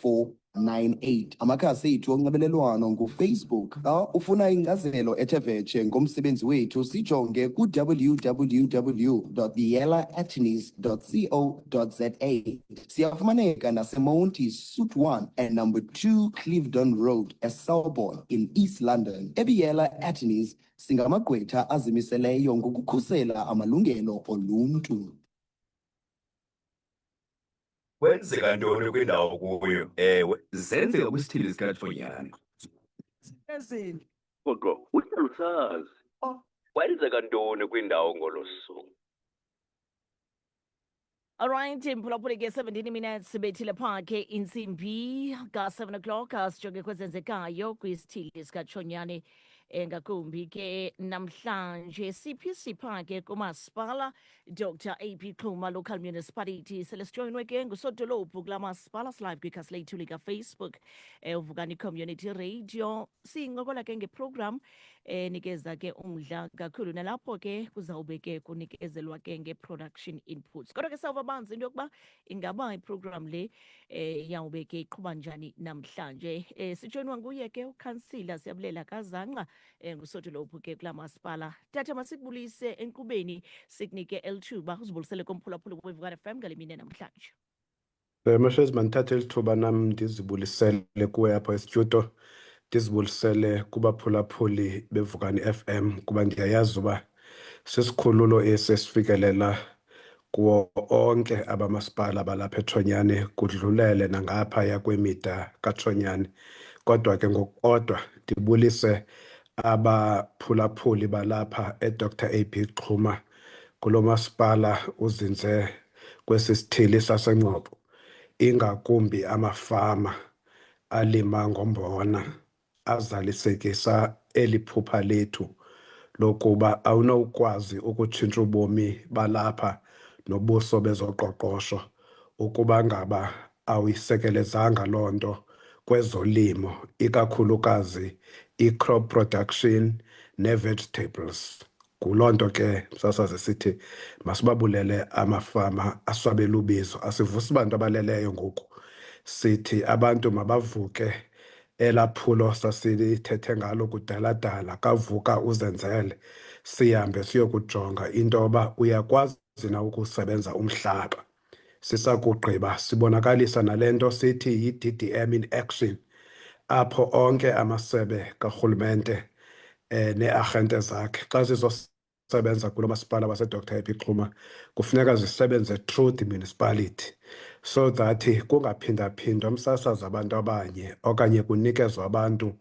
498. Amakhasi ethu onxibelelwano nguFacebook. Xa ufuna ingcazelo ethe vetshe ngomsebenzi wethu sijonge ku-www.theyellow-attorneys.co.za. Siyafumaneka naseMonti, Suite 1 and number 2 Clevedon Road, eSelborne in East London. Ebiyela Attorneys singamagqwetha azimiseleyo ngokukhusela amalungelo oluntu. Kwenzeka ntoni kwindawo kuyo? Ewe, zenzeka kwisithili sikaThonyana. Ezini. Kodwa uhlala usazi. Kwenzeka ntoni kwindawo ngolo suku? All right, mphulaphula ke 17 minutes bethile phakhe insimbi ka-7 o'clock asijonge kwezenzekayo kwisithili sikaThonyane ngakumbi ke namhlanje sipha ke kumasipala Dr. AP Xuma Local Municipality selesijoyinwe ke ngusodolophu kula masipala silive kwikhasi lethu lika-Facebook uvukani Community Radio sincokola ke ngeprogram nikeza ke umdla kakhulu nalapho ke kuzawube ke kunikezelwa ke nge-production inputs. Kodwa ke sawuva banzi into yokuba ingaba iprogram le yawube ke iqhuba njani namhlanje. Sijoyinwa nguye ke ukhansila Siyabulela Kazanqa ngusodolophu ke kula masipala. Tata masikubulise enkqubeni sikunike elithuba uzibulisele komphulaphula weVukani FM ngale mini namhlanje. Mashezi mandithathe elithuba nam ndizibulisele kuwe apha estudio, ndizibulisele kubaphulaphuli beVukani FM kuba ndiyayazi uba sisikhululo esifikelela kuwo onke abamasipala balapha eThonyane kudlulele nangaphaya kwemida kaThonyane. Kodwa ke ngokukodwa ndibulise abaphulaphuli balapha eDr. AP Xuma kulo masipala uzinze kwesi sithili saseNgcobo, ingakumbi amafama alima ngombona azalisekisa eli phupha lethu lokuba awunokwazi ukutshintsha ubomi balapha nobuso bezoqoqosho ukuba ngaba awisekelezanga loo nto kwezolimo, ikakhulukazi i-crop production ne-vegetables. Kuloo nto ke sasaze sithi masibabulele amafama aswabela ubizo. Asivusi bantu abaleleyo ngoku, sithi abantu mabavuke elaphulo sasilithethe ngalo kudala kavuka uzenzele, sihambe siyokujonga into yoba uyakwazi na ukusebenza umhlaba. Sisakugqiba sibonakalisa nale nto sithi yi-DDM in action, apho onke amasebe karhulumente nee-arhente zakhe xa zizosebenza kulo masipala waseDr. AP Xuma kufuneka zisebenze through the municipality, so that kungaphindaphindwa umsasaza abantu abanye okanye kunikezwa abantu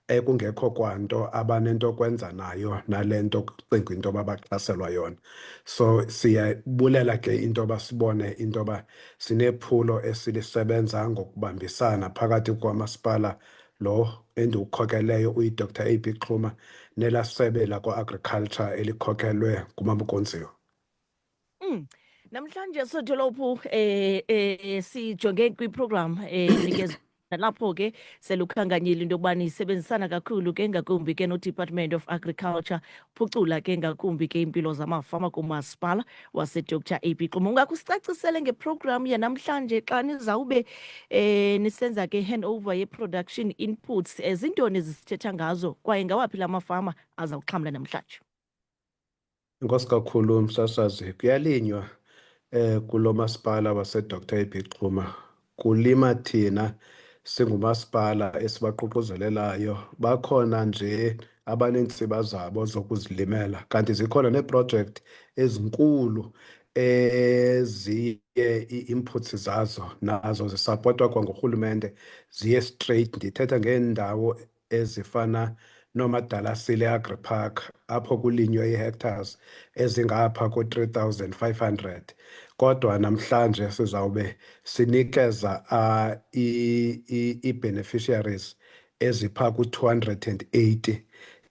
ekungekho kwanto abanento kwenza nayo nale nto kucinga into yoba baxhaselwa yona. So siyabulela ke into yoba sibone into yoba sinephulo esilisebenza ngokubambisana phakathi kwamasipala lo endiwukhokeleyo uyi-Dr. AP Xuma nelaa sebe lakwa-agriculture elikhokelwe nguMam'uKonziwa. Namhlanje sodolophu sijonge kwiprogram nikeza lapho ke selukhankanyile into yokubana isebenzisana kakhulu ke ngakumbi ke no-Department of Agriculture phucula ke ngakumbi ke impilo zamafama kumasipala waseDr. AP Xuma. Ungakusicacisele ngeprogram yanamhlanje xa nizawube nisenza ke handover ye-production inputs, zintoni ezisithetha ngazo kwaye ngawaphi la mafama azawuxhamla namhlanje? Inkosi kakhulu msasazi. Kuyalinywa kulo masipala waseDr. AP Xuma. Kulima thina singumasipala esibaququzelelayo. Bakhona nje abaneentsiba zabo zokuzilimela, kanti zikhona neeprojekthi ezinkulu eziye ii-inputs zazo nazo zisapotwa kwangurhulumente ziye straight. Ndithetha ngeendawo ezifana noMadalasile Agri Park apho kulinywe ii-hectares ezingapha ko-3,500. Kodwa namhlanje sizawube sinikeza ii-beneficiaries ezipha ku-280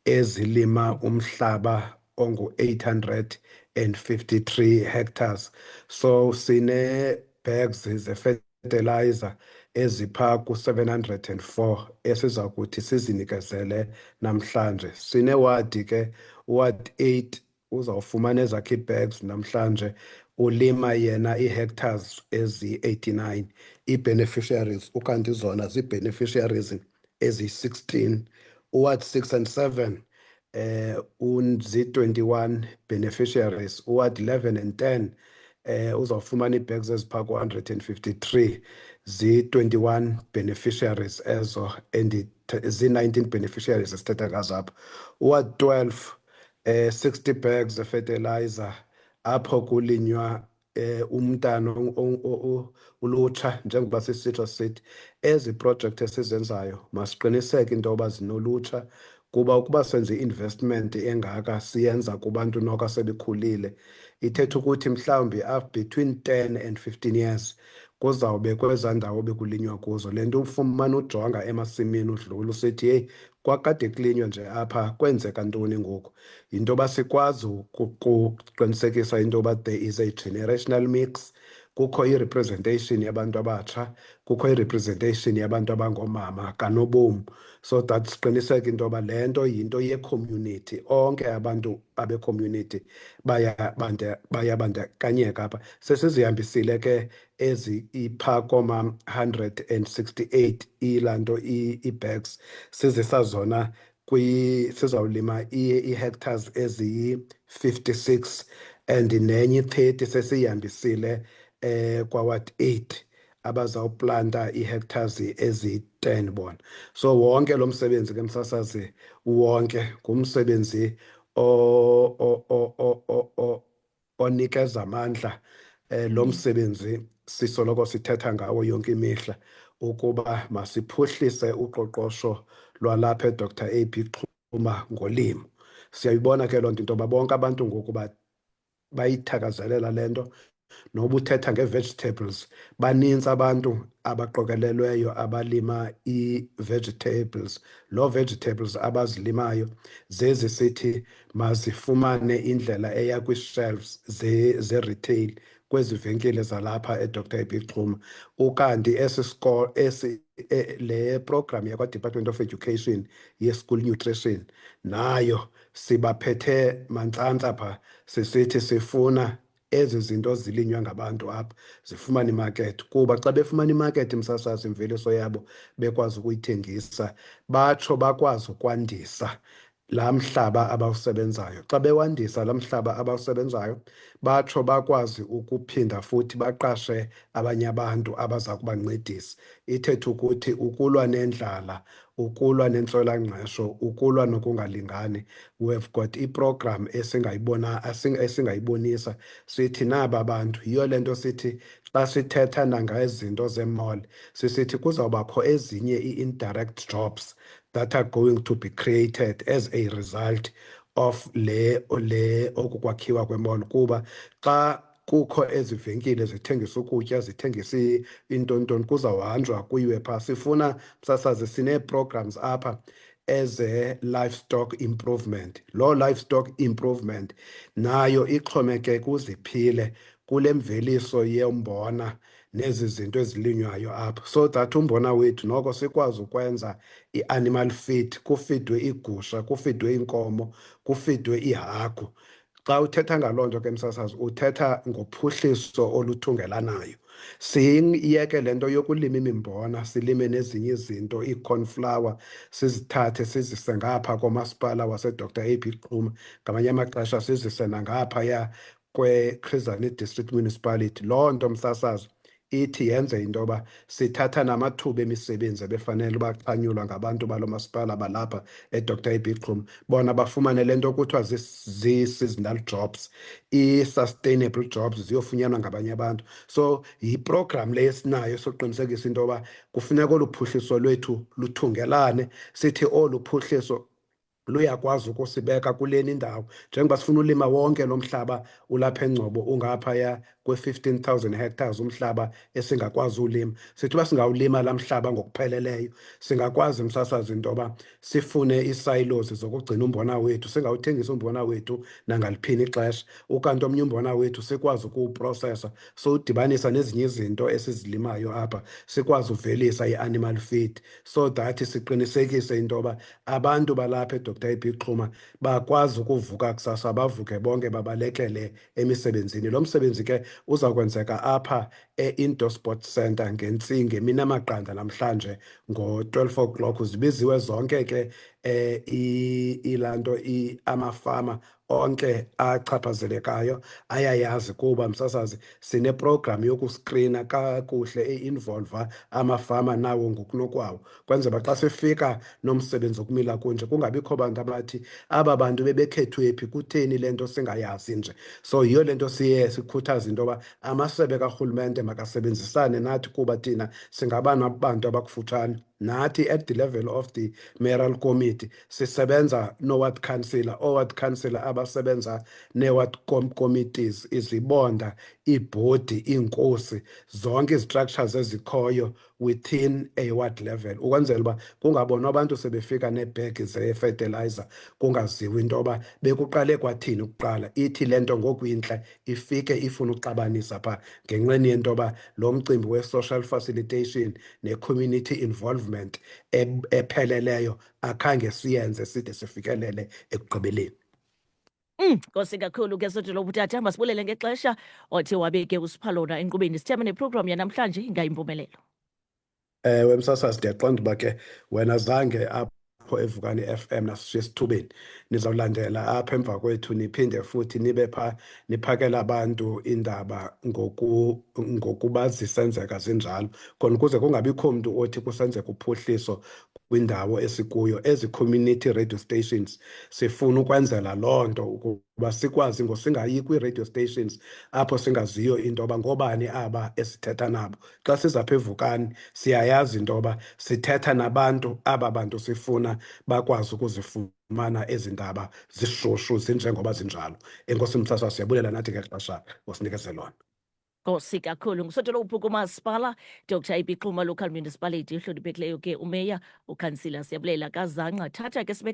ezilima umhlaba ongu-853 hectares. So sine-bags ze-fertilizer ezipha ku-704 esiza kuthi sizinikezele namhlanje. Sinewadi ke, uwadi 8 uzawufumana ezakhe ii-bags namhlanje. ulima yena ii-hectares ezi-89, ii-beneficiaries ukanti zona zii-beneficiaries eziyi-16. Uward 6 and 7 zi-21 beneficiaries. Uward 11 and 10 uzawufumana ii-bags eziphaa ku-153, zi-21 beneficiaries ezo and zi-19 beneficiaries esithetha ngazo apho. Uward 12 60 bags fertilizer apho kulinywa umntana ulutsha, njengoba sisitsho sithi ezi project esizenzayo masiqiniseke into yoba zinolutsha, kuba ukuba senze i-investment engaka siyenza kubantu noko sebekhulile, ithetha ukuthi mhlawumbi between 10 and 15 years kuzawube kwezaa ndawo bekulinywa kuzo. Le nto ufumana ujonga emasimini udlula usithi heyi, kwakade kulinywa nje apha kwenzeka ntoni ngoku. Yinto yoba sikwazi ukuqinisekisa into yoba there is a generational mix, kukho i-representation yabantu abatsha, kukho i-representation yabantu abangoomama kanobom, so that siqiniseke into yoba le nto yinto ye-community. Onke abantu abe-community bayabandakanyeka apha. Sesizihambisile ke ezi iphaa koma-168 ilaa nto ii-bags, sizisa zona sizawulima ii-hectares eziyi-56 and nenye i-30 sesiyihambisile kwa-Ward 8 abazawuplanta ii-hectares eziyi-10 bona. So wonke lo msebenzi ke msasazi, wonke ngumsebenzi onikeza amandla. Lo msebenzi sisoloko sithetha ngawo yonke imihla ukuba masiphuhlise uqoqosho lwalapha eDr AP Xhuma ngolimo. Siyayibona ke loo nto into yoba bonke abantu ngoku bayithakazelela le nto. Noba uthetha ngee-vegetables, banintsi abantu abaqokelelweyo abalima ii-vegetables. Loo vegetables abazilimayo zezi sithi mazifumane indlela eya kwii-shelves ze-retail kwezi venkile zalapha eDr AP Xhuma. Ukanti le program yakwa-Department of Education ye-school nutrition nayo sibaphethe mantsantsa phaa, sisithi sifuna ezi zinto zilinywa ngabantu apha zifumane imakethi, kuba xa befumana imakethi msasazi imveliso yabo bekwazi ukuyithengisa, batsho bakwazi ukwandisa laa mhlaba abawusebenzayo. Xa bewandisa laa mhlaba abawusebenzayo, batsho bakwazi ukuphinda futhi baqashe abanye abantu abaza kubancedisa. Ithethe ukuthi ukulwa nendlala, ukulwa nentswelangqesho, ukulwa nokungalingani, we have got iprogram esingayibonisa sithi naba bantu. Yiyo le nto sithi xa sithetha nangezinto ze-mall sisithi kuzawubakho ezinye ii-indirect jobs that are going to be created as a result of oku kwakhiwa kwe-mall, kuba xa kukho ezi venkile zithengisa ukutya, zithengisa intontoni, kuzawuhanjwa kuyiwe phaa. Sifuna msasazi, sinee-programs apha eze-livestock improvement. Loo livestock improvement nayo ixhomekeke uziphile kule mveliso yombona nezi zinto ezilinywayo apha, so that umbona wethu noko sikwazi ukwenza i-animal feed, kufidwe iigusha, kufidwe iinkomo, kufidwe iihagu. Xa uthetha ngaloo nto ke msasazi, uthetha ngophuhliso oluthungelanayo. Siyiyeke le nto yokulima imimbona, silime nezinye izinto, ii-cornflower, sizithathe sizise ngapha komasipala waseDr AP Xhuma, ngamanye amaxesha sizise nangaphaya kwe-Chris Hani District Municipality. Loo nto msasazi ithi yenze into yoba sithatha namathuba emisebenzi ebefanele uba xhanyulwa ngabantu balo masipala balapha eDr AP Xhuma, bona bafumane le nto kuthiwa zii-seasonal jobs, ii-sustainable jobs ziyofunyanwa ngabanye abantu. So yiprogram le esinayo sokuqinisekisa into yoba kufuneka olu phuhliso lwethu luthungelane, sithi olu phuhliso luyakwazi ukusibeka kuleni indawo. Njengoba sifuna ulima wonke lo mhlaba ulapha eNgcobo ungaphaya kwe-15,000 hectares umhlaba esingakwazi ulima, sithi uba singawulima laa mhlaba ngokupheleleyo, singakwazi msasazi into yoba sifune ii-silos zokugcina umbona wethu, singawuthengisa umbona wethu nangaliphini ixesha. Ukanti omnye umbona wethu sikwazi ukuwuprosesa, so udibanisa nezinye izinto esizilimayo apha, sikwazi uvelisa i-animal feed, so that siqinisekise into yoba abantu balapha uDr AP Xuma bakwazi ukuvuka kusasa bavuke bonke babalekele emisebenzini. Lo msebenzi ke uza kwenzeka apha e-Indoor Sports Center ngentsingi mina maqanda namhlanje ngo-12 o'clock. Zibiziwe zonke ke ilanto amafama onke achaphazelekayo ayayazi kuba msasazi sineprogram yokuskrina kakuhle e-involva amafama nawo ngokunokwawo kwenzela xa sifika nomsebenzi wokumila kunje kungabikho bantu abathi aba bantu bebekhethwe phi, kutheni le nto singayazi nje. So yiyo le nto siye sikhuthaza into yoba amasebe karhulumente makasebenzisane nathi kuba thina singabana bantu abakufutshane. Nathi at the level of the mayoral committee sisebenza no-ward councillor, o-ward councillor abasebenza nee-ward committees, izibonda, iibhodi, iinkosi, zonke izi-structures ezikhoyo within a ward level ukwenzela uba kungabonwa abantu sebefika neebhegi ze-fertilizer kungaziwa into yoba bekuqale kwathini ukuqala. Ithi le nto ngoku intle ifike ifuna uxabanisa phaa ngenxeni yento yoba lo mcimbi we-social facilitation ne-community involvement epheleleyo akhange siyenze side sifikelele ekugqibeleni. Nkosi kakhulu ke sothi lo butata masibulele ngexesha othi wabeke usiphalona enkqubeni. Sithemba neprogram yanamhlanje ingayimpumelelo. Ewe msasazi, ndiyaqonda uba ke wena zange apho eVukani FM nasesithubeni nizawulandela apha emva kwethu niphinde futhi nibe phaa niphakela abantu indaba ngokuba zisenzeka zinjalo khona ukuze kungabikho mntu othi kusenzeka uphuhliso kwindawo esikuyo. Ezi community radio stations sifuna ukwenzela loo nto ukuba sikwazi ngosingayi kwii-radio stations apho singaziyo into yoba ngoobani aba esithetha nabo. Xa sizapha eVukani siyayazi into yoba sithetha nabantu, aba bantu sifuna bakwazi ukuzifumana ezi ndaba zishushu zinjengoba zinjalo. Enkosi msasazi, siyabulela nathi ngexesha osinikeze lona. Nkosi kakhulu ngusotho lo uphuka umasipala Dr AP Xuma Local Municipality ehloniphekileyo ke umeya ukhansila siyabulela kazanqa thatha ke sibe